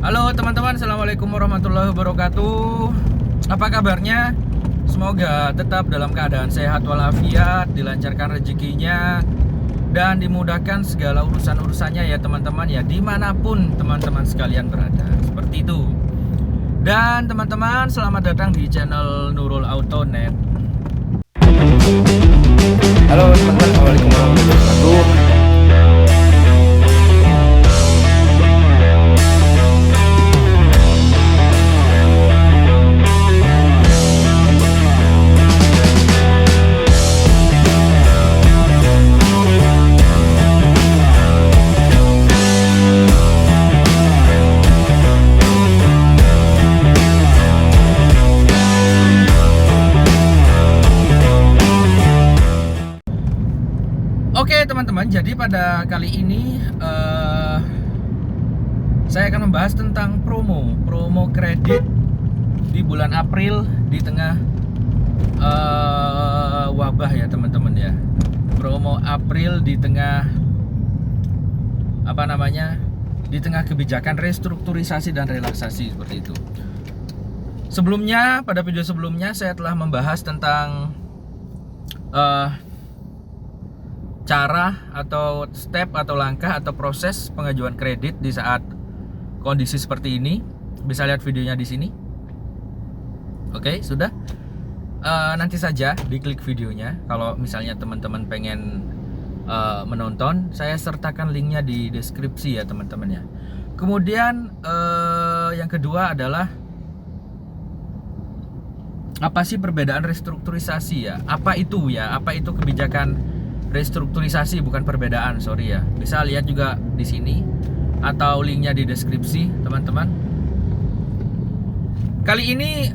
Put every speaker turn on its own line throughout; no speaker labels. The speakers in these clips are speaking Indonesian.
Halo teman-teman, Assalamualaikum warahmatullahi wabarakatuh. Apa kabarnya? Semoga tetap dalam keadaan sehat walafiat, dilancarkan rezekinya, dan dimudahkan segala urusan-urusannya ya teman-teman ya, dimanapun teman-teman sekalian berada. Seperti itu. Dan teman-teman, selamat datang di channel Nurul Autonet. Halo teman-teman, Assalamualaikum warahmatullahi wabarakatuh. Oke teman-teman, jadi pada kali ini saya akan membahas tentang promo kredit di bulan April di tengah wabah ya teman-teman ya. Promo April di tengah di tengah kebijakan restrukturisasi dan relaksasi seperti itu. Sebelumnya, pada video sebelumnya saya telah membahas tentang cara atau step atau langkah atau proses pengajuan kredit di saat kondisi seperti ini. Bisa lihat videonya di sini. Oke, sudah. Nanti saja diklik videonya. Kalau misalnya teman-teman pengen menonton, saya sertakan linknya di deskripsi ya teman-teman ya. Kemudian yang kedua adalah apa sih perbedaan restrukturisasi ya? Apa itu ya? Apa itu kebijakan restrukturisasi, bukan perbedaan, sorry ya. Bisa lihat juga di sini atau linknya di deskripsi teman-teman. Kali ini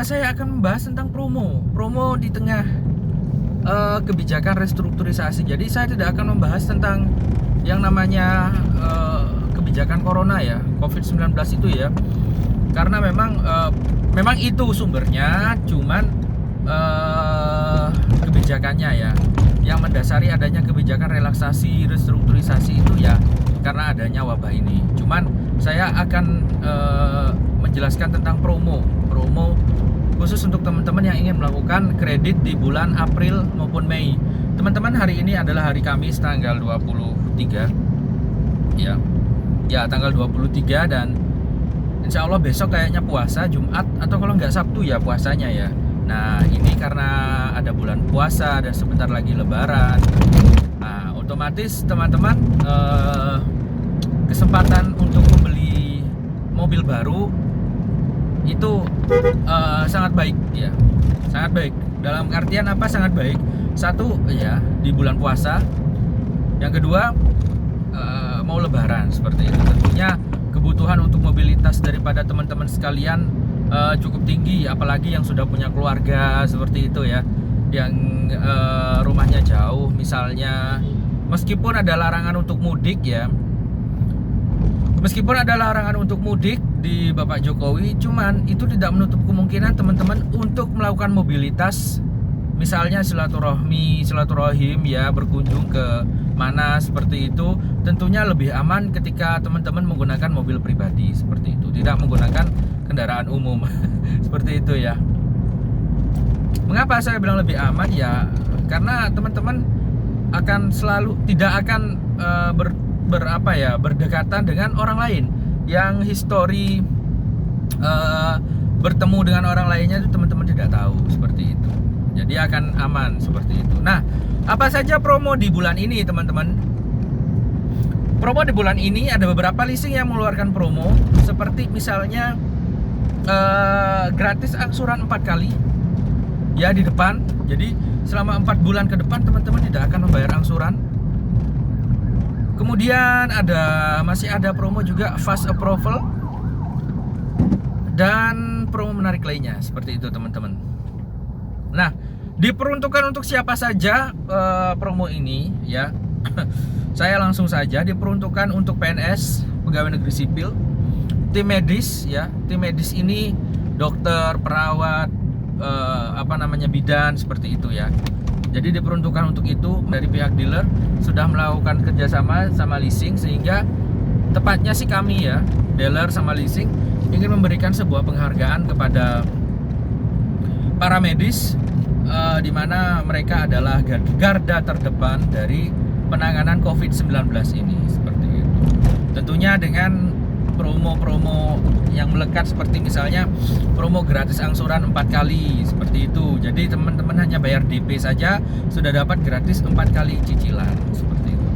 saya akan membahas tentang promo di tengah kebijakan restrukturisasi. Jadi saya tidak akan membahas tentang yang namanya kebijakan corona ya, COVID-19 itu ya. Karena memang itu sumbernya, cuman kebijakannya ya, yang mendasari adanya kebijakan relaksasi restrukturisasi itu ya karena adanya wabah ini. Cuman saya akan menjelaskan tentang promo khusus untuk teman-teman yang ingin melakukan kredit di bulan April maupun Mei. Teman-teman, hari ini adalah hari Kamis tanggal 23 ya tanggal 23, dan insya Allah besok kayaknya puasa Jumat, atau kalau nggak Sabtu ya puasanya ya. Nah, ini karena ada bulan puasa dan sebentar lagi Lebaran. Nah, otomatis teman-teman kesempatan untuk membeli mobil baru itu sangat baik ya. Sangat baik. Dalam artian apa sangat baik? Satu ya, di bulan puasa. Yang kedua mau Lebaran seperti itu. Tentunya kebutuhan untuk mobilitas daripada teman-teman sekalian cukup tinggi, apalagi yang sudah punya keluarga seperti itu ya, yang rumahnya jauh misalnya. Meskipun ada larangan untuk mudik ya, di Bapak Jokowi, cuman itu tidak menutup kemungkinan teman-teman untuk melakukan mobilitas, misalnya silaturahim ya, berkunjung ke mana seperti itu. Tentunya lebih aman ketika teman-teman menggunakan mobil pribadi seperti itu, tidak menggunakan kendaraan umum seperti itu ya. Mengapa saya bilang lebih aman ya? Karena teman-teman akan selalu tidak akan berdekatan dengan orang lain yang histori bertemu dengan orang lainnya itu teman-teman tidak tahu seperti itu. Jadi akan aman seperti itu. Nah, apa saja promo di bulan ini teman-teman? Promo di bulan ini ada beberapa leasing yang mengeluarkan promo, seperti misalnya gratis angsuran 4 kali ya di depan. Jadi selama 4 bulan ke depan teman-teman tidak akan membayar angsuran. Kemudian masih ada promo juga fast approval dan promo menarik lainnya seperti itu teman-teman. Nah, diperuntukkan untuk siapa saja promo ini ya? Saya langsung saja, diperuntukkan untuk PNS, pegawai negeri sipil, tim medis ya. Tim medis ini dokter, perawat, bidan seperti itu ya. Jadi diperuntukkan untuk itu. Dari pihak dealer sudah melakukan kerjasama sama leasing, sehingga tepatnya sih kami ya, dealer sama leasing, ingin memberikan sebuah penghargaan kepada para medis, di mana mereka adalah garda terdepan dari penanganan COVID-19 ini, seperti itu. Tentunya dengan promo-promo yang melekat, seperti misalnya promo gratis angsuran 4 kali, seperti itu. Jadi teman-teman hanya bayar DP saja sudah dapat gratis 4 kali cicilan, seperti itu.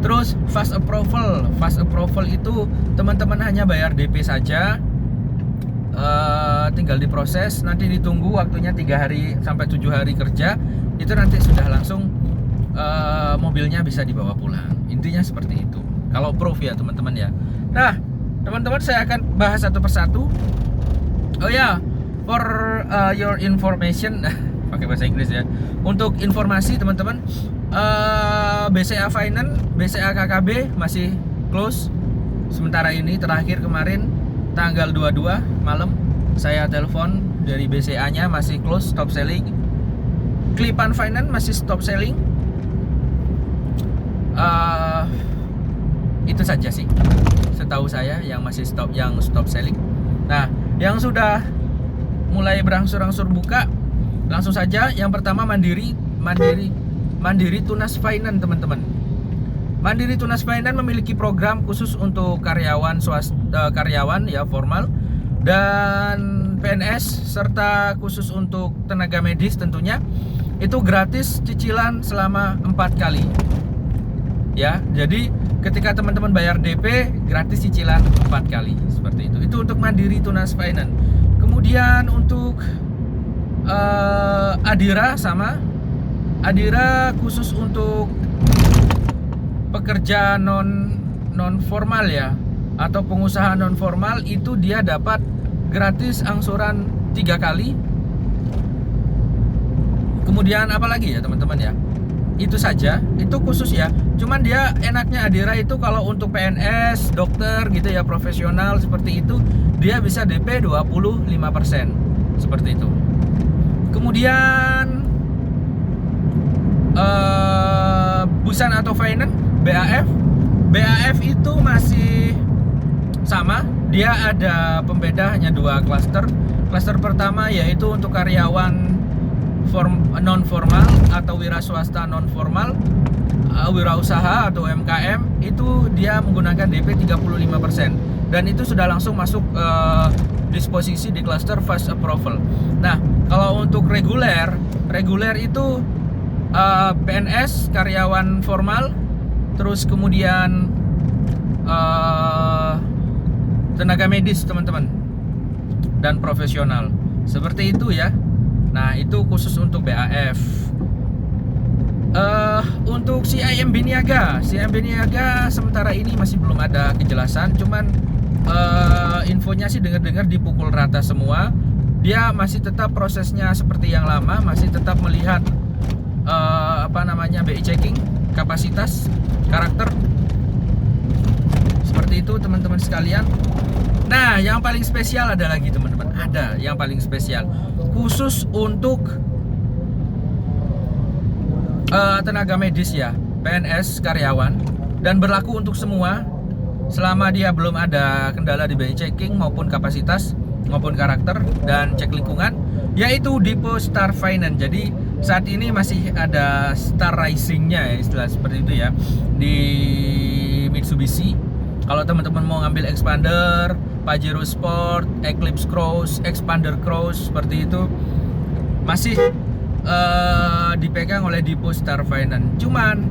Terus fast approval itu teman-teman hanya bayar DP saja, tinggal diproses, nanti ditunggu waktunya 3 hari sampai 7 hari kerja, itu nanti sudah langsung mobilnya bisa dibawa pulang. Intinya seperti itu kalau proof ya teman-teman ya. Nah teman-teman, saya akan bahas satu persatu. Oh ya, for your information, pakai bahasa Inggris ya, untuk informasi teman-teman, BCA Finance, BCA KKB masih close sementara ini. Terakhir kemarin tanggal 22 malam saya telepon dari BCA nya masih close, stop selling. Klipan Finance masih stop selling. Itu saja sih setahu saya yang masih stop selling. Nah, yang sudah mulai berangsur-angsur buka, langsung saja yang pertama Mandiri Tunas Finance teman-teman. Mandiri Tunas Finance memiliki program khusus untuk karyawan karyawan ya formal dan PNS, serta khusus untuk tenaga medis tentunya. Itu gratis cicilan selama 4 kali. Ya, jadi ketika teman-teman bayar DP, gratis cicilan 4 kali, seperti itu. Itu untuk Mandiri Tunas Finance. Kemudian untuk Adira khusus untuk pekerja non formal ya, atau pengusaha non formal, itu dia dapat gratis angsuran 3 kali. Kemudian apa lagi ya teman-teman ya, itu saja, itu khusus ya. Cuman dia enaknya Adira itu kalau untuk PNS, dokter gitu ya, profesional seperti itu, dia bisa DP 25%, seperti itu. Kemudian Busan atau Finance, BAF itu masih sama. Dia ada pembeda hanya 2 klaster. Klaster pertama yaitu untuk karyawan non formal atau wira swasta non formal, wirausaha atau UMKM, itu dia menggunakan DP 35%, dan itu sudah langsung masuk disposisi di cluster fast approval. Nah, kalau untuk reguler itu PNS, karyawan formal, terus kemudian tenaga medis teman-teman, dan profesional, seperti itu ya. Nah, itu khusus untuk BAF. Untuk CIMB Niaga sementara ini masih belum ada kejelasan. Cuman infonya sih dengar-dengar dipukul rata semua. Dia masih tetap prosesnya seperti yang lama, masih tetap melihat BI checking, kapasitas, karakter. Seperti itu teman-teman sekalian. Nah, yang paling spesial ada lagi teman-teman. Ada yang paling spesial khusus untuk tenaga medis ya, PNS, karyawan, dan berlaku untuk semua selama dia belum ada kendala di BI checking maupun kapasitas maupun karakter dan cek lingkungan, yaitu Depo Star Finance. Jadi saat ini masih ada Star Rising-nya ya, istilah seperti itu ya, di Mitsubishi. Kalau teman-teman mau ngambil Expander, Pajero Sport, Eclipse Cross, Expander Cross, seperti itu masih dipegang oleh Depo Star Finance. Cuman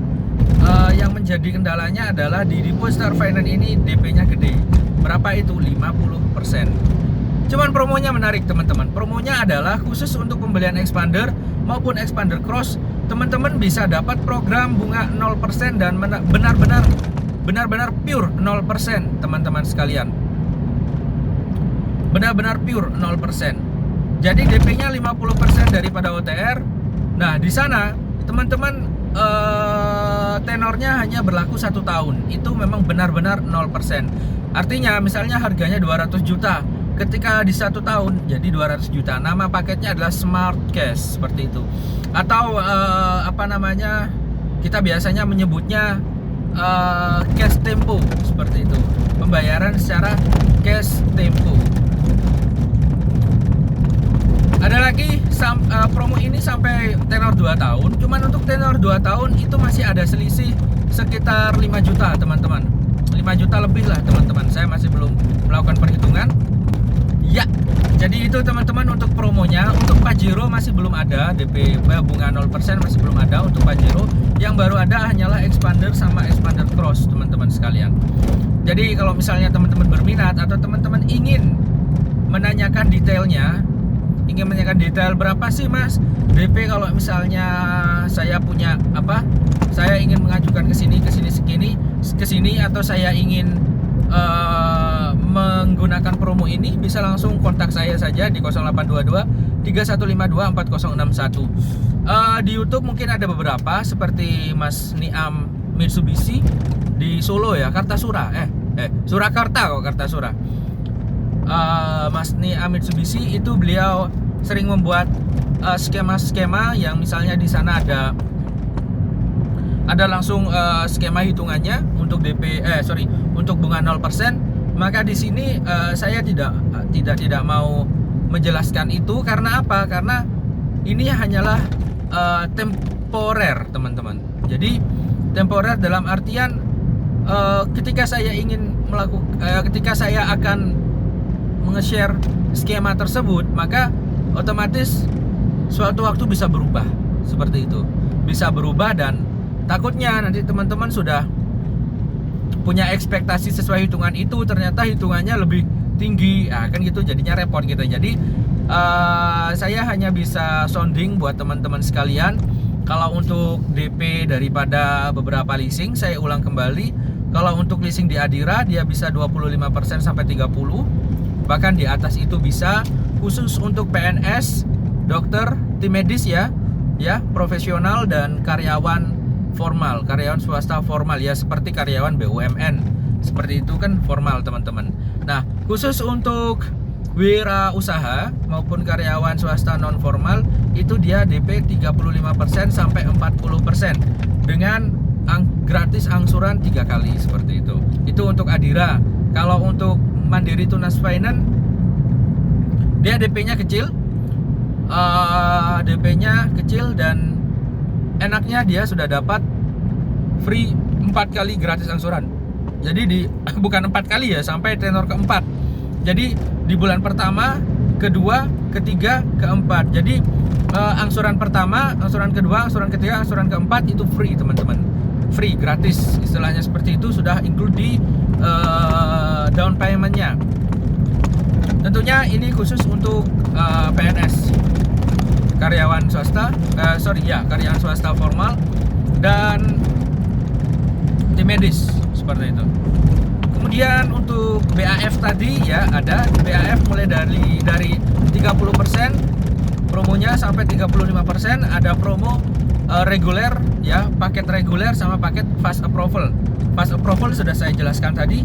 yang menjadi kendalanya adalah di Depo Star Finance ini DP-nya gede. Berapa itu? 50%. Cuman promonya menarik teman-teman. Promonya adalah khusus untuk pembelian Expander maupun Expander Cross. Teman-teman bisa dapat program bunga 0% dan benar-benar pure 0%, teman-teman sekalian. Benar-benar pure 0%. Jadi DP-nya 50% daripada OTR. Nah, di sana teman-teman tenornya hanya berlaku 1 tahun. Itu memang benar-benar 0%. Artinya misalnya harganya 200 juta, ketika di 1 tahun jadi 200 juta. Nama paketnya adalah Smart Cash, seperti itu. Atau kita biasanya menyebutnya Cash Tempo. pembayaran secara cash tempo. Ada lagi promo ini sampai tenor 2 tahun. Cuman untuk tenor 2 tahun itu masih ada selisih sekitar 5 juta teman-teman. 5 juta lebih lah teman-teman. Saya masih belum melakukan perhitungan. Ya, jadi itu teman-teman untuk promonya. Untuk Pajero masih belum ada, DP bunga 0% masih belum ada untuk Pajero. Yang baru ada hanyalah expander sama expander cross teman-teman sekalian. Jadi kalau misalnya teman-teman berminat atau teman-teman ingin menanyakan detailnya, detail berapa sih mas DP kalau misalnya saya punya saya ingin mengajukan ke sini atau saya ingin menggunakan promo ini, bisa langsung kontak saya saja di 0822 3152 4061. Di YouTube mungkin ada beberapa seperti Mas Niam Mitsubishi di Solo ya, Kartasura Surakarta kok, Kartasura. Mas Niam Mitsubishi itu beliau sering membuat skema-skema yang misalnya di sana ada langsung skema hitungannya untuk untuk bunga 0%. Maka di sini saya tidak mau menjelaskan itu karena apa? Karena ini hanyalah temporer, teman-teman. Jadi temporer dalam artian ketika saya akan nge-share skema tersebut, maka otomatis suatu waktu bisa berubah seperti itu, bisa berubah dan takutnya nanti teman-teman sudah punya ekspektasi sesuai hitungan itu, ternyata hitungannya lebih tinggi, kan gitu, jadinya repot gitu. Jadi saya hanya bisa sounding buat teman-teman sekalian. Kalau untuk DP daripada beberapa leasing, saya ulang kembali, kalau untuk leasing di Adira dia bisa 25% sampai 30%, bahkan di atas itu bisa. Khusus untuk PNS, dokter, tim medis ya, profesional dan karyawan formal, karyawan swasta formal ya, seperti karyawan BUMN. Seperti itu kan formal, teman-teman. Nah, khusus untuk wirausaha maupun karyawan swasta non formal itu dia DP 35% sampai 40% dengan gratis angsuran 3 kali seperti itu. Itu untuk Adira. Kalau untuk Mandiri Tunas Finance, dia DP-nya kecil, dan enaknya dia sudah dapat free 4 kali gratis angsuran. Jadi bukan 4 kali ya, sampai tenor keempat. Jadi di bulan pertama, kedua, ketiga, keempat. Jadi angsuran pertama, angsuran kedua, angsuran ketiga, angsuran keempat itu free, teman-teman. Free, gratis, istilahnya seperti itu, sudah include di down payment-nya. Tentunya ini khusus untuk PNS, karyawan swasta, karyawan swasta formal dan tim medis seperti itu. Kemudian untuk BAF tadi ya, ada BAF mulai dari 30% promonya sampai 35%. Ada promo reguler ya, paket reguler sama paket fast approval. Fast approval sudah saya jelaskan tadi.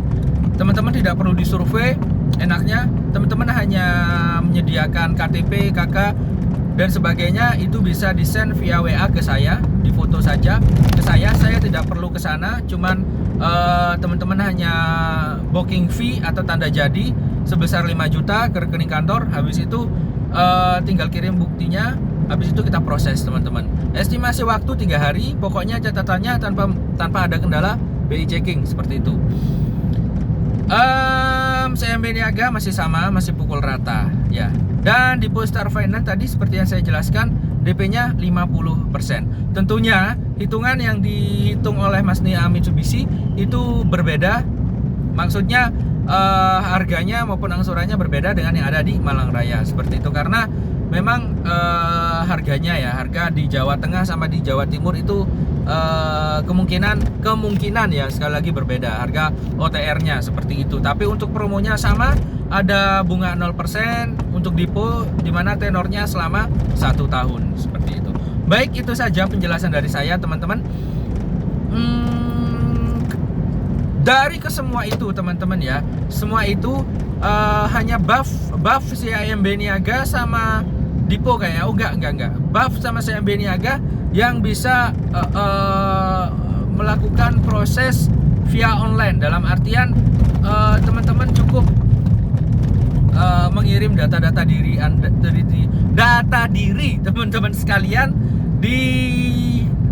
Teman-teman tidak perlu disurvei. Enaknya teman-teman hanya menyediakan KTP, KK dan sebagainya, itu bisa di-send via WA ke saya, di foto saja ke saya tidak perlu ke sana, cuman teman-teman hanya booking fee atau tanda jadi sebesar 5 juta ke rekening kantor. Habis itu tinggal kirim buktinya, habis itu kita proses, teman-teman. Estimasi waktu 3 hari, pokoknya catatannya tanpa ada kendala BI checking seperti itu. CMB Niaga masih sama, masih pukul rata ya. Dan di Polestar Finance tadi seperti yang saya jelaskan, DP-nya 50%. Tentunya hitungan yang dihitung oleh Mas Niam Mitsubishi itu berbeda. Maksudnya harganya maupun angsurannya berbeda dengan yang ada di Malang Raya seperti itu, karena memang harganya ya, harga di Jawa Tengah sama di Jawa Timur itu kemungkinan ya, sekali lagi berbeda harga OTR-nya seperti itu. Tapi untuk promonya sama, ada bunga 0% untuk depo di mana tenornya selama 1 tahun seperti itu. Baik, itu saja penjelasan dari saya, teman-teman. Dari kesemua itu, teman-teman ya, semua itu hanya buff CIMB Niaga sama Dipo kayak enggak. Buff sama CIMB Niaga yang bisa melakukan proses via online. Dalam artian teman-teman cukup mengirim data-data diri Anda, data diri teman-teman sekalian di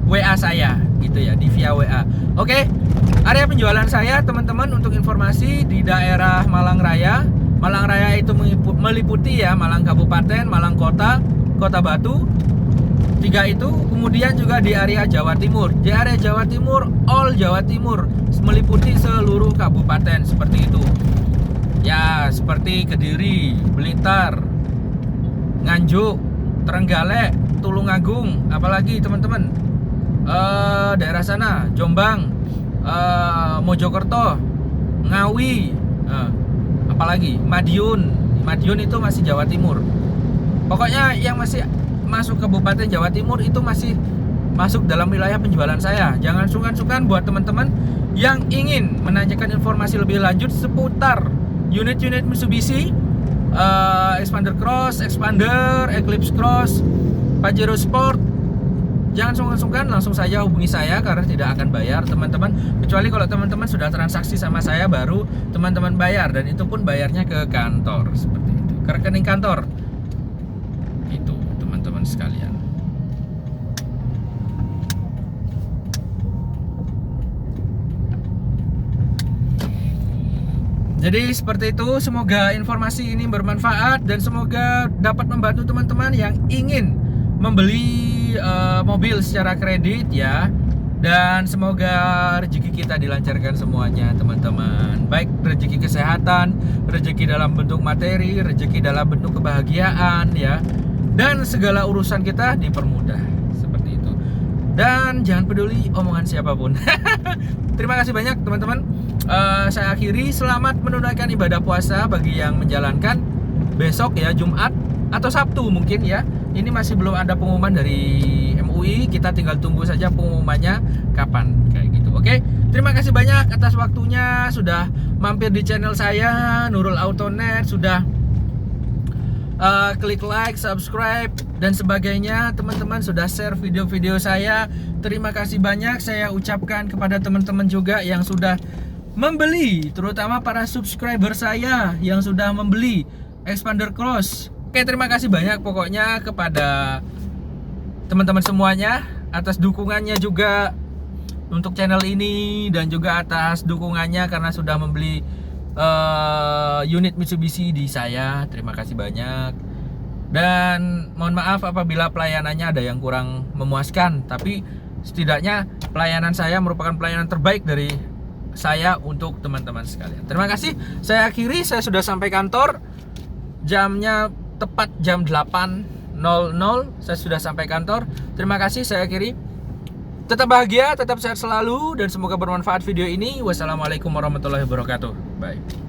WA saya gitu ya, di via WA. Oke, area penjualan saya teman-teman untuk informasi di daerah Malang Raya. Malang Raya itu meliputi ya Malang Kabupaten, Malang Kota, Kota Batu. 3 itu, kemudian juga di area Jawa Timur. Di area Jawa Timur, all Jawa Timur, meliputi seluruh kabupaten seperti itu. Ya, seperti Kediri, Blitar, Nganjuk, Trenggalek, Tulungagung, apalagi teman-teman, daerah sana, Jombang, Mojokerto, Ngawi, apalagi Madiun. Madiun itu masih Jawa Timur. Pokoknya yang masih masuk Kabupaten Jawa Timur itu masih masuk dalam wilayah penjualan saya. Jangan sungkan-sungkan buat teman-teman yang ingin menanyakan informasi lebih lanjut seputar unit-unit Mitsubishi, Expander Cross, Expander, Eclipse Cross, Pajero Sport. Jangan sungkan-sungkan, langsung saja hubungi saya karena tidak akan bayar teman-teman. Kecuali kalau teman-teman sudah transaksi sama saya, baru teman-teman bayar, dan itu pun bayarnya ke kantor seperti itu, ke rekening kantor. Itu teman-teman sekalian. Jadi seperti itu, semoga informasi ini bermanfaat dan semoga dapat membantu teman-teman yang ingin membeli mobil secara kredit ya. Dan semoga rezeki kita dilancarkan semuanya teman-teman. Baik rezeki kesehatan, rezeki dalam bentuk materi, rezeki dalam bentuk kebahagiaan ya. Dan segala urusan kita dipermudah seperti itu. Dan jangan peduli omongan siapapun. Terima kasih banyak teman-teman. Saya akhiri, selamat menunaikan ibadah puasa bagi yang menjalankan besok ya, Jumat atau Sabtu mungkin ya. Ini masih belum ada pengumuman dari MUI, kita tinggal tunggu saja pengumumannya kapan kayak gitu. Oke, terima kasih banyak atas waktunya, sudah mampir di channel saya Nurul Autonet, sudah klik like, subscribe dan sebagainya. Teman-teman sudah share video-video saya. Terima kasih banyak saya ucapkan kepada teman-teman juga yang sudah membeli, terutama para subscriber saya yang sudah membeli Expander Cross. Oke, terima kasih banyak pokoknya kepada teman-teman semuanya atas dukungannya juga untuk channel ini, dan juga atas dukungannya karena sudah membeli unit Mitsubishi di saya. Terima kasih banyak. Dan mohon maaf apabila pelayanannya ada yang kurang memuaskan, tapi setidaknya pelayanan saya merupakan pelayanan terbaik dari saya untuk teman-teman sekalian. Terima kasih. Saya akhiri, saya sudah sampai kantor. Jamnya tepat jam 8.00 saya sudah sampai kantor. Terima kasih, saya akhiri. Tetap bahagia, tetap sehat selalu, dan semoga bermanfaat video ini. Wassalamualaikum warahmatullahi wabarakatuh. Bye.